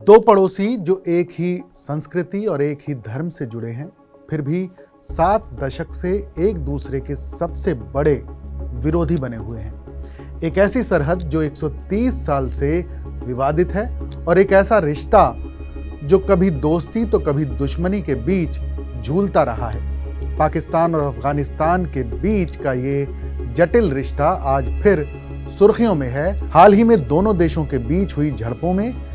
दो पड़ोसी जो एक ही संस्कृति और एक ही धर्म से जुड़े हैं, फिर भी 7 दशक से एक दूसरे के सबसे बड़े विरोधी बने हुए हैं। एक ऐसी सरहद जो 130 साल से विवादित है और एक ऐसा रिश्ता जो कभी दोस्ती तो कभी दुश्मनी के बीच झूलता रहा है। पाकिस्तान और अफगानिस्तान के बीच का ये जटिल रिश्ता आज फिर सुर्खियों में है। हाल ही में दोनों देशों के बीच हुई झड़पों में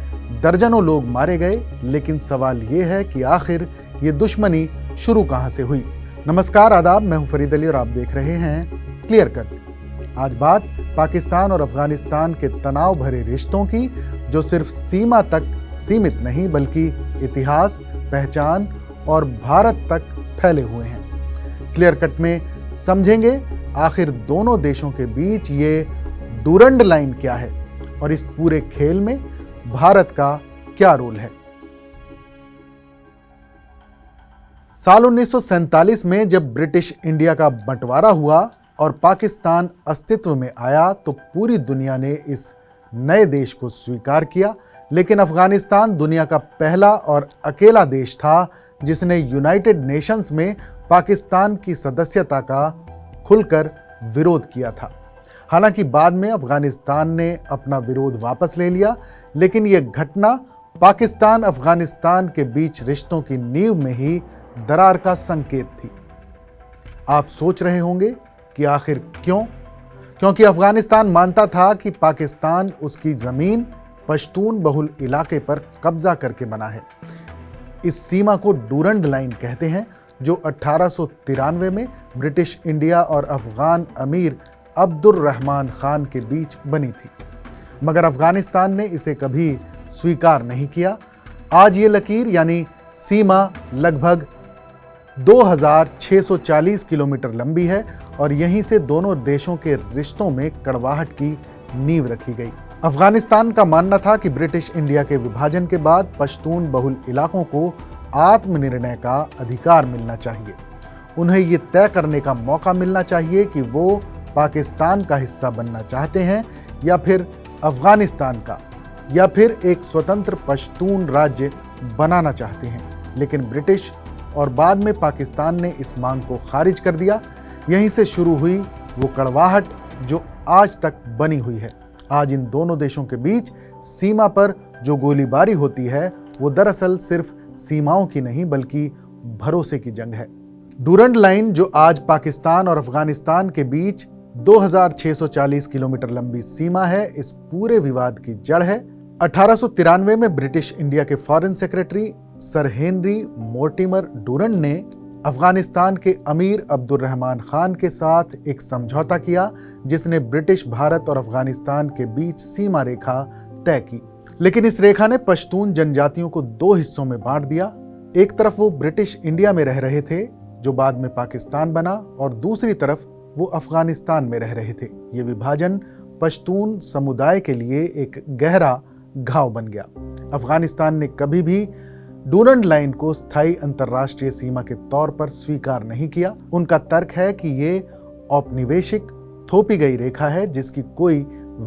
दर्जनों लोग मारे गए, लेकिन सवाल ये है कि आखिर ये दुश्मनी शुरू कहां से हुई। नमस्कार, आदाब, मैं हूं फरीद अली और आप देख रहे हैं क्लियर कट। आज बात पाकिस्तान और अफगानिस्तान के तनाव भरे रिश्तों की, जो सिर्फ सीमा तक सीमित नहीं बल्कि इतिहास, पहचान और भारत तक फैले हुए हैं। क्लियर कट में समझेंगे आखिर दोनों देशों के बीच ये डूरंड लाइन क्या है और इस पूरे खेल में भारत का क्या रोल है। साल 1947 में जब ब्रिटिश इंडिया का बंटवारा हुआ और पाकिस्तान अस्तित्व में आया तो पूरी दुनिया ने इस नए देश को स्वीकार किया, लेकिन अफगानिस्तान दुनिया का पहला और अकेला देश था जिसने यूनाइटेड नेशंस में पाकिस्तान की सदस्यता का खुलकर विरोध किया था। हालांकि बाद में अफगानिस्तान ने अपना विरोध वापस ले लिया, लेकिन यह घटना पाकिस्तान अफगानिस्तान के बीच रिश्तों की नींव में ही दरार का संकेत थी। आप सोच रहे होंगे कि आखिर क्यों? क्योंकि अफगानिस्तान मानता था कि पाकिस्तान उसकी जमीन पश्तून बहुल इलाके पर कब्जा करके बना है। इस सीमा को डूरंड लाइन कहते हैं, जो 1893 में ब्रिटिश इंडिया और अफगान अमीर अब्दुर रहमान खान के बीच बनी थी, मगर अफगानिस्तान ने इसे कभी स्वीकार नहीं किया। आज ये लकीर यानी सीमा लगभग 2640 किलोमीटर लंबी है और यहीं से दोनों देशों के रिश्तों में कड़वाहट की नींव रखी गई। अफगानिस्तान का मानना था कि ब्रिटिश इंडिया के विभाजन के बाद पश्तून बहुल इलाकों को आत्मनिर्णय का अधिकार मिलना चाहिए। उन्हें ये तय करने का मौका मिलना चाहिए कि वो पाकिस्तान का हिस्सा बनना चाहते हैं या फिर अफगानिस्तान का, या फिर एक स्वतंत्र पश्तून राज्य बनाना चाहते हैं। लेकिन ब्रिटिश और बाद में पाकिस्तान ने इस मांग को खारिज कर दिया। यहीं से शुरू हुई वो कड़वाहट जो आज तक बनी हुई है। आज इन दोनों देशों के बीच सीमा पर जो गोलीबारी होती है वो दरअसल सिर्फ सीमाओं की नहीं बल्कि भरोसे की जंग है। डूरंड लाइन जो आज पाकिस्तान और अफगानिस्तान के बीच 2640 किलोमीटर लंबी सीमा है, इस पूरे विवाद की जड़ है 1893 में ब्रिटिश इंडिया के foreign secretary sir Henry Mortimer Durand ने अफगानिस्तान के अमीर अब्दुर रहमान खान के साथ एक समझौता किया, जिसने ब्रिटिश भारत और अफगानिस्तान के बीच सीमा रेखा तय की। लेकिन इस रेखा ने पश्तून जनजातियों को 2 हिस्सों में बांट दिया। एक तरफ वो ब्रिटिश इंडिया में रह रहे थे, जो बाद में पाकिस्तान बना, और दूसरी तरफ वो अफगानिस्तान में रह रहे थे। ये विभाजन पश्तून समुदाय के लिए एक गहरा घाव बन गया। अफगानिस्तान ने कभी भी डूरंड लाइन को स्थायी अंतर्राष्ट्रीय सीमा के तौर पर स्वीकार नहीं किया। उनका तर्क है कि ये औपनिवेशिक थोपी गई रेखा है जिसकी कोई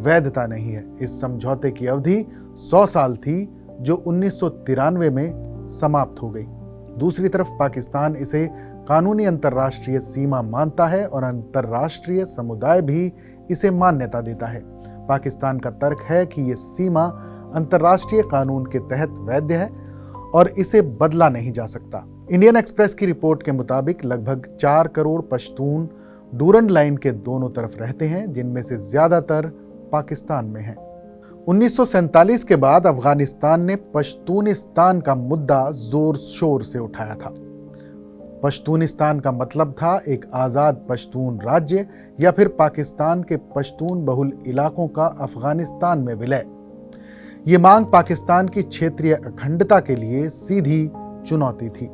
वैधता नहीं है। इस समझौते की अवधि 100 साल थी, जो 1993 में समाप्त हो गई। दूसरी तरफ पाकिस्तान इसे कानूनी अंतर्राष्ट्रीय सीमा मानता है और अंतर्राष्ट्रीय समुदाय भी इसे मान्यता देता है। पाकिस्तान का तर्क है कि ये सीमा अंतर्राष्ट्रीय कानून के तहत वैध है और इसे बदला नहीं जा सकता। इंडियन एक्सप्रेस की रिपोर्ट के मुताबिक लगभग 4 करोड़ पश्तून डूरंड लाइन के दोनों तरफ रहते हैं, जिनमें से ज्यादातर पाकिस्तान में हैं। 1947 के बाद अफगानिस्तान ने पश्तूनिस्तान का मुद्दा जोर शोर से उठाया था। पश्तूनिस्तान का मतलब था एक आज़ाद पश्तून राज्य या फिर पाकिस्तान के पश्तून बहुल इलाकों का अफगानिस्तान में विलय। ये मांग पाकिस्तान की क्षेत्रीय अखंडता के लिए सीधी चुनौती थी।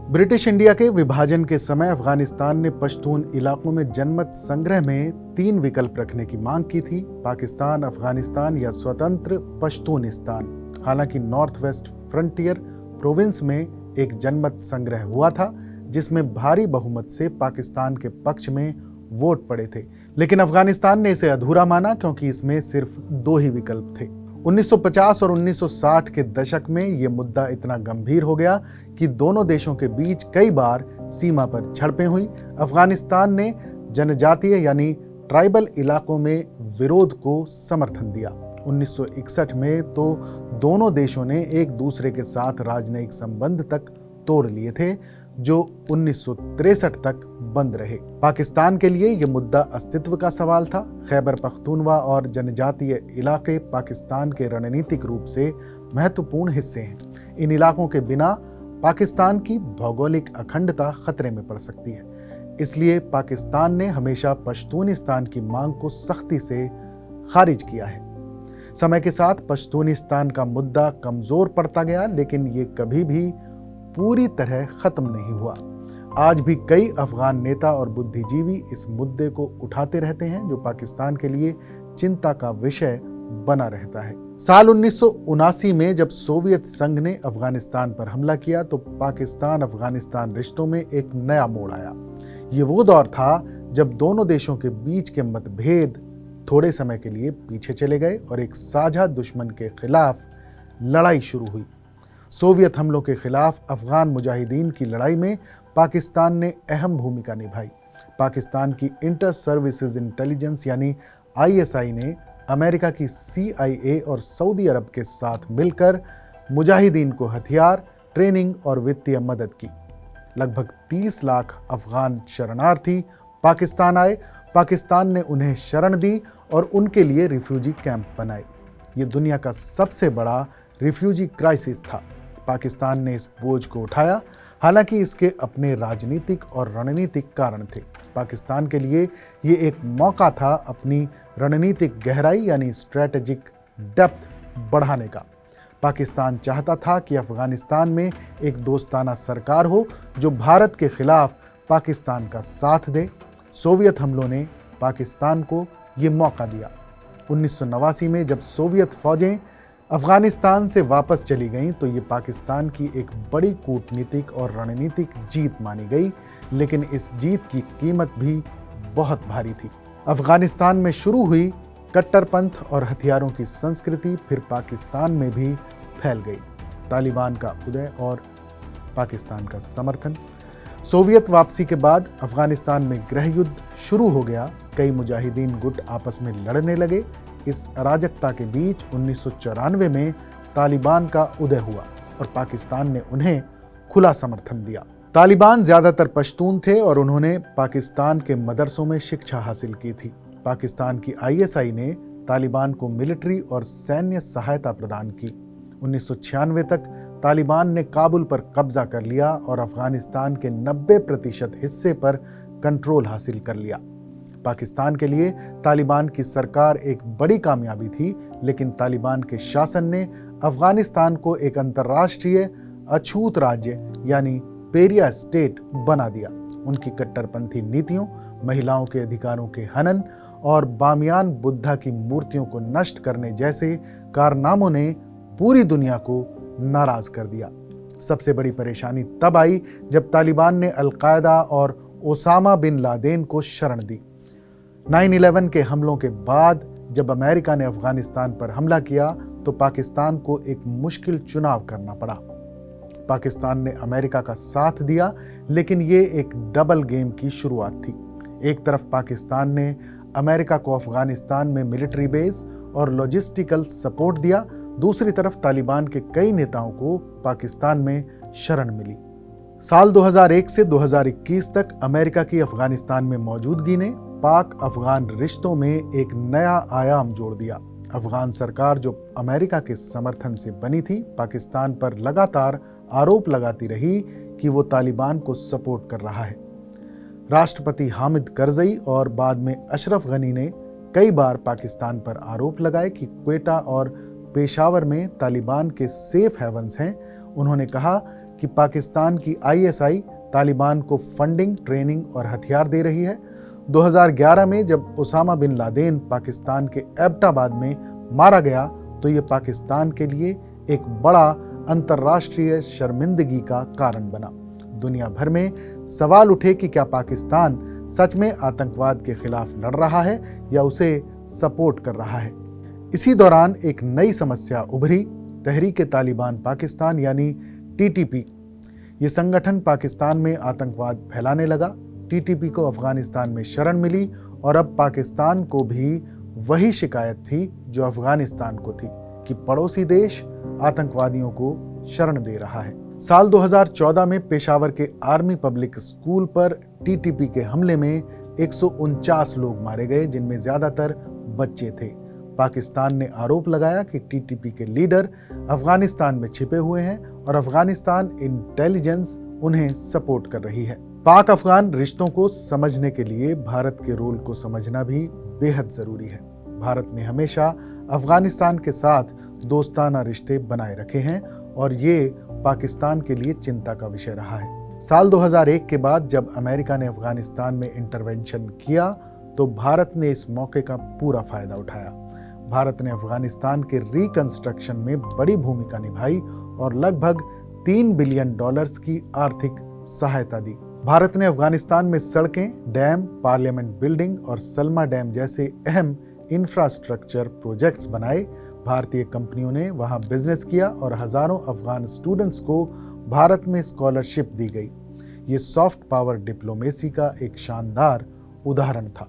ब्रिटिश इंडिया के विभाजन के समय अफगानिस्तान ने पश्तून इलाकों में जनमत संग्रह में 3 विकल्प रखने की मांग की थी: पाकिस्तान, अफगानिस्तान या स्वतंत्र पश्तूनिस्तान। हालांकि नॉर्थ वेस्ट फ्रंटियर प्रोविंस में एक जनमत संग्रह हुआ था, जिसमें भारी बहुमत से पाकिस्तान के पक्ष में वोट पड़े थे, लेकिन अफगानिस्तान ने इसे अधूरा माना क्योंकि इसमें सिर्फ 2 ही विकल्प थे। 1950 और 1960 के दशक में यह मुद्दा इतना गंभीर हो गया कि दोनों देशों के बीच कई बार सीमा पर झड़पें हुई। अफगानिस्तान ने जनजातीय यानी ट्राइबल इलाकों में विरोध को समर्थन दिया। 1961 में तो दोनों देशों ने एक दूसरे के साथ राजनयिक संबंध तक तोड़ लिए थे, जो 1963 तक बंद रहे। पाकिस्तान के लिए यह मुद्दा अस्तित्व का सवाल था। खैबर पख्तूनवा और जनजातीय इलाके पाकिस्तान के रणनीतिक रूप से महत्वपूर्ण हिस्से हैं। इन इलाकों के बिना पाकिस्तान की भौगोलिक अखंडता खतरे में पड़ सकती है। इसलिए पाकिस्तान ने हमेशा पश्तूनिस्तान की मांग को सख्ती से खारिज किया है। समय के साथ पश्तूनिस्तान का मुद्दा कमजोर पड़ता गया, लेकिन ये कभी भी पूरी तरह खत्म नहीं हुआ। आज भी कई अफगान नेता और बुद्धिजीवी इस मुद्दे को उठाते रहते हैं, जो पाकिस्तान के लिए चिंता का विषय बना रहता है। साल 1979 में जब सोवियत संघ ने अफगानिस्तान पर हमला किया तो पाकिस्तान अफगानिस्तान रिश्तों में एक नया मोड़ आया। ये वो दौर था जब दोनों देशों के बीच के मतभेद थोड़े समय के लिए पीछे चले गए और एक साझा दुश्मन के खिलाफ लड़ाई शुरू हुई। सोवियत हमलों के खिलाफ अफगान मुजाहिदीन की लड़ाई में पाकिस्तान ने अहम भूमिका निभाई। पाकिस्तान की इंटर सर्विसेज इंटेलिजेंस यानी ISI ने अमेरिका की CIA और सऊदी अरब के साथ मिलकर मुजाहिदीन को हथियार, ट्रेनिंग और वित्तीय मदद की। लगभग 30 लाख अफगान शरणार्थी पाकिस्तान आए। पाकिस्तान ने उन्हें शरण दी और उनके लिए रिफ्यूजी कैंप बनाए। ये दुनिया का सबसे बड़ा रिफ्यूजी क्राइसिस था। पाकिस्तान ने इस बोझ को उठाया, हालांकि इसके अपने राजनीतिक और रणनीतिक कारण थे। पाकिस्तान के लिए ये एक मौका था अपनी रणनीतिक गहराई यानी स्ट्रेटेजिक डेप्थ बढ़ाने का। पाकिस्तान चाहता था कि अफगानिस्तान में एक दोस्ताना सरकार हो जो भारत के खिलाफ पाकिस्तान का साथ दे। सोवियत हमलों ने पाकिस्तान को ये मौका दिया। 1989 में जब सोवियत फौजें अफगानिस्तान से वापस चली गईं तो ये पाकिस्तान की एक बड़ी कूटनीतिक और रणनीतिक जीत मानी गई, लेकिन इस जीत की कीमत भी बहुत भारी थी। अफगानिस्तान में शुरू हुई कट्टरपंथ और हथियारों की संस्कृति फिर पाकिस्तान में भी फैल गई। तालिबान का उदय और पाकिस्तान का समर्थन। सोवियत वापसी के बाद अफगानिस्तान में गृह युद्ध शुरू हो गया। कई मुजाहिदीन गुट आपस में लड़ने लगे। इस अराजकता के बीच 1994 में तालिबान का उदय हुआ और पाकिस्तान ने उन्हें खुला समर्थन दिया। तालिबान ज्यादातर पश्तून थे और उन्होंने पाकिस्तान के मदरसों में शिक्षा हासिल की थी। पाकिस्तान की ISI ने तालिबान को मिलिट्री और सैन्य सहायता प्रदान की। 1996 तक तालिबान ने काबुल पर कब्जा कर लिया और अफगानिस्तान के 90% हिस्से पर कंट्रोल हासिल कर लिया। पाकिस्तान के लिए तालिबान की सरकार एक बड़ी कामयाबी थी, लेकिन तालिबान के शासन ने अफगानिस्तान को एक अंतर्राष्ट्रीय अछूत राज्य यानी पेरिया स्टेट बना दिया। उनकी कट्टरपंथी नीतियों, महिलाओं के अधिकारों के हनन और बामियान बुद्धा की मूर्तियों को नष्ट करने जैसे कारनामों ने पूरी दुनिया को नाराज कर दिया। सबसे बड़ी परेशानी तब आई जब तालिबान ने अल-कायदा और ओसामा बिन लादेन को शरण दी। 9/11 के हमलों के बाद जब अमेरिका ने अफगानिस्तान पर हमला किया तो पाकिस्तान को एक मुश्किल चुनाव करना पड़ा। पाकिस्तान ने अमेरिका का साथ दिया, लेकिन ये एक डबल गेम की शुरुआत थी। एक तरफ पाकिस्तान ने अमेरिका को अफगानिस्तान में मिलिट्री बेस और लॉजिस्टिकल सपोर्ट दिया, दूसरी तरफ तालिबान के कई नेताओं को पाकिस्तान में शरण मिली। साल 2001 से 2021 तक अमेरिका की अफगानिस्तान में मौजूदगी ने पाक अफगान रिश्तों में एक नया आयाम जोड़ दिया। अफगान सरकार जो अमेरिका के समर्थन से बनी थी, पाकिस्तान पर लगातार आरोप लगाती रही कि वो तालिबान को सपोर्ट कर रहा है। राष्ट्रपति हामिद करजई और बाद में अशरफ गनी ने कई बार पाकिस्तान पर आरोप लगाए कि क्वेटा और पेशावर में तालिबान के सेफ हेवन्स हैं। उन्होंने कहा कि पाकिस्तान की ISI तालिबान को फंडिंग, ट्रेनिंग और हथियार दे रही है। 2011 में जब ओसामा बिन लादेन पाकिस्तान के एबटाबाद में मारा गया तो ये पाकिस्तान के लिए एक बड़ा अंतर्राष्ट्रीय शर्मिंदगी का कारण बना। दुनिया भर में सवाल उठे कि क्या पाकिस्तान सच में आतंकवाद के खिलाफ लड़ रहा है या उसे सपोर्ट कर रहा है। इसी दौरान एक नई समस्या उभरी, तहरीक-ए-तालिबान पाकिस्तान यानी टीटीपी। ये संगठन पाकिस्तान में आतंकवाद फैलाने लगा। टीटीपी को अफगानिस्तान में शरण मिली और अब पाकिस्तान को भी वही शिकायत थी जो अफगानिस्तान को थी कि पड़ोसी देश आतंकवादियों को शरण दे रहा है। साल 2014 में पेशावर के आर्मी पब्लिक स्कूल पर टीटीपी के हमले में 149 लोग मारे गए, जिनमें ज्यादातर बच्चे थे। पाकिस्तान ने आरोप लगाया कि टीटीपी के लीडर अफगानिस्तान में छिपे हुए हैं और अफगानिस्तान इंटेलिजेंस उन्हें सपोर्ट कर रही है। पाक अफगान रिश्तों को समझने के लिए भारत के रोल को समझना भी बेहद जरूरी है। भारत ने हमेशा अफगानिस्तान के साथ दोस्ताना रिश्ते बनाए रखे हैं और ये पाकिस्तान के लिए चिंता का विषय रहा है। साल 2001 के बाद जब अमेरिका ने अफगानिस्तान में इंटरवेंशन किया तो भारत ने इस मौके का पूरा फायदा उठाया। भारत ने अफगानिस्तान के रिकंस्ट्रक्शन में बड़ी भूमिका निभाई और लगभग $3 बिलियन की आर्थिक सहायता दी। भारत ने अफगानिस्तान में सड़कें, डैम, पार्लियामेंट बिल्डिंग और सलमा डैम जैसे अहम इंफ्रास्ट्रक्चर प्रोजेक्ट्स बनाए। भारतीय कंपनियों ने वहां बिजनेस किया और हजारों अफगान स्टूडेंट्स को भारत में स्कॉलरशिप दी गई। ये सॉफ्ट पावर डिप्लोमेसी का एक शानदार उदाहरण था।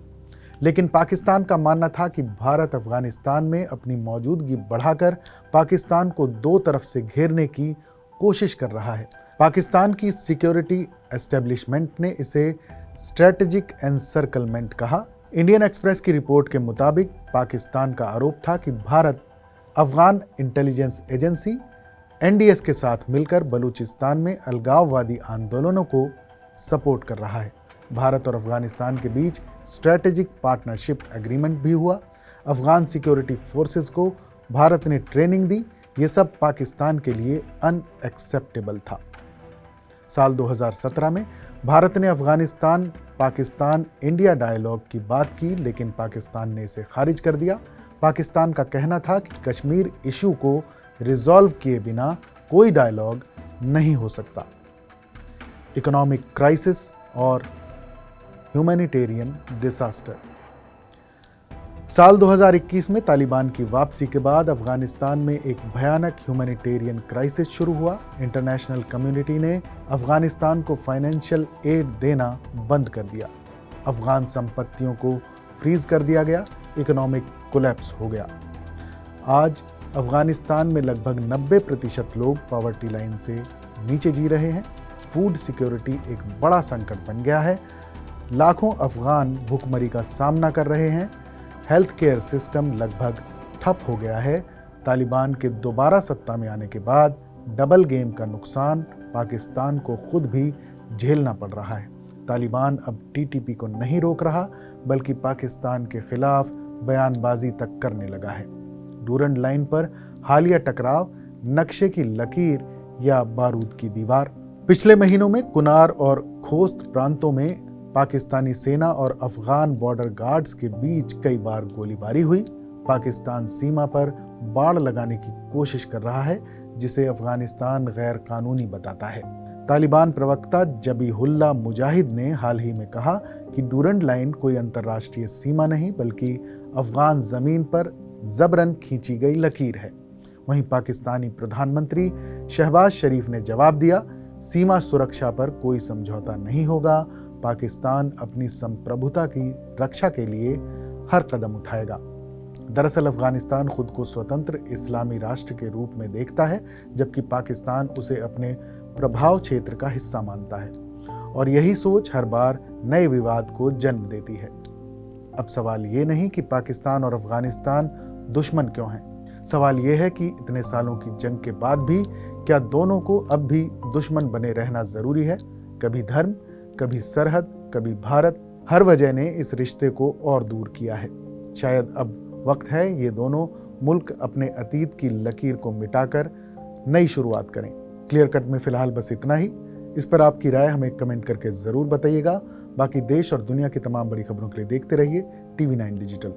लेकिन पाकिस्तान का मानना था कि भारत अफगानिस्तान में अपनी मौजूदगी बढ़ाकर पाकिस्तान को दो तरफ से घेरने की कोशिश कर रहा है। पाकिस्तान की सिक्योरिटी एस्टेब्लिशमेंट ने इसे स्ट्रेटेजिक एनसर्कलमेंट कहा। इंडियन एक्सप्रेस की रिपोर्ट के मुताबिक पाकिस्तान का आरोप था कि Bharat Afghan intelligence agency NDS के साथ मिलकर बलूचिस्तान में अलगाववादी आंदोलनों को सपोर्ट कर रहा है। भारत और अफगानिस्तान के बीच स्ट्रेटेजिक पार्टनरशिप एग्रीमेंट भी हुआ। अफगान सिक्योरिटी फोर्सेस को भारत ने ट्रेनिंग दी। ये सब पाकिस्तान के लिए अनएक्सेप्टेबल था। साल 2017 में भारत ने अफगानिस्तान पाकिस्तान इंडिया डायलॉग की बात की, लेकिन पाकिस्तान ने इसे खारिज कर दिया। पाकिस्तान का कहना था कि कश्मीर इशू को रिजॉल्व किए बिना कोई डायलॉग नहीं हो सकता। इकोनॉमिक क्राइसिस और ह्यूमैनिटेरियन डिजास्टर। साल 2021 में तालिबान की वापसी के बाद अफगानिस्तान में एक भयानक ह्यूमैनिटेरियन क्राइसिस शुरू हुआ। इंटरनेशनल कम्युनिटी ने अफगानिस्तान को फाइनेंशियल एड देना बंद कर दिया। अफगान संपत्तियों को फ्रीज कर दिया गया। इकोनॉमिक कोलैप्स हो गया। आज अफगानिस्तान में लगभग 90% लोग पॉवर्टी लाइन से नीचे जी रहे हैं। फूड सिक्योरिटी एक बड़ा संकट बन गया है। लाखों अफगान भूखमरी का सामना कर रहे हैं। हेल्थ केयर सिस्टम लगभग ठप हो गया है। तालिबान के दोबारा सत्ता में आने के बाद डबल गेम का नुकसान पाकिस्तान को खुद भी झेलना पड़ रहा है। तालिबान अब टीटीपी को नहीं रोक रहा, बल्कि पाकिस्तान के खिलाफ बयानबाजी तक करने लगा है। डूरंड लाइन पर हालिया टकराव, नक्शे की लकीर या बारूद की दीवार। पिछले महीनों में कुनार और खोस्त प्रांतों में पाकिस्तानी सेना और अफगान बॉर्डर गार्ड्स के बीच कई बार गोलीबारी हुई। पाकिस्तान सीमा पर बाड़ लगाने की कोशिश कर रहा है, जिसे अफगानिस्तान गैर कानूनी बताता है। तालिबान प्रवक्ता जबीहुल्लाह मुजाहिद ने हाल ही में कहा कि डूरंड लाइन कोई अंतर्राष्ट्रीय सीमा नहीं, बल्कि अफगान जमीन पर जबरन खींची गई लकीर है। वहीं पाकिस्तानी प्रधानमंत्री शहबाज शरीफ ने जवाब दिया, सीमा सुरक्षा पर कोई समझौता नहीं होगा। पाकिस्तान अपनी संप्रभुता की रक्षा के लिए हर कदम उठाएगा। दरअसल अफगानिस्तान खुद को स्वतंत्र इस्लामी राष्ट्र के रूप में देखता है, जबकि पाकिस्तान उसे अपने प्रभाव क्षेत्र का हिस्सा मानता है, और यही सोच हर बार नए विवाद को जन्म देती है। अब सवाल ये नहीं कि पाकिस्तान और अफगानिस्तान दुश्मन क्यों हैं। सवाल ये है कि इतने सालों की जंग के बाद भी क्या दोनों को अब भी दुश्मन बने रहना जरूरी है। कभी धर्म, कभी सरहद, कभी भारत, हर वजह ने इस रिश्ते को और दूर किया है। शायद अब वक्त है ये दोनों मुल्क अपने अतीत की लकीर को मिटाकर नई शुरुआत करें। क्लियर कट में फिलहाल बस इतना ही। इस पर आपकी राय हमें कमेंट करके जरूर बताइएगा। बाकी देश और दुनिया की तमाम बड़ी खबरों के लिए देखते रहिए TV9 डिजिटल।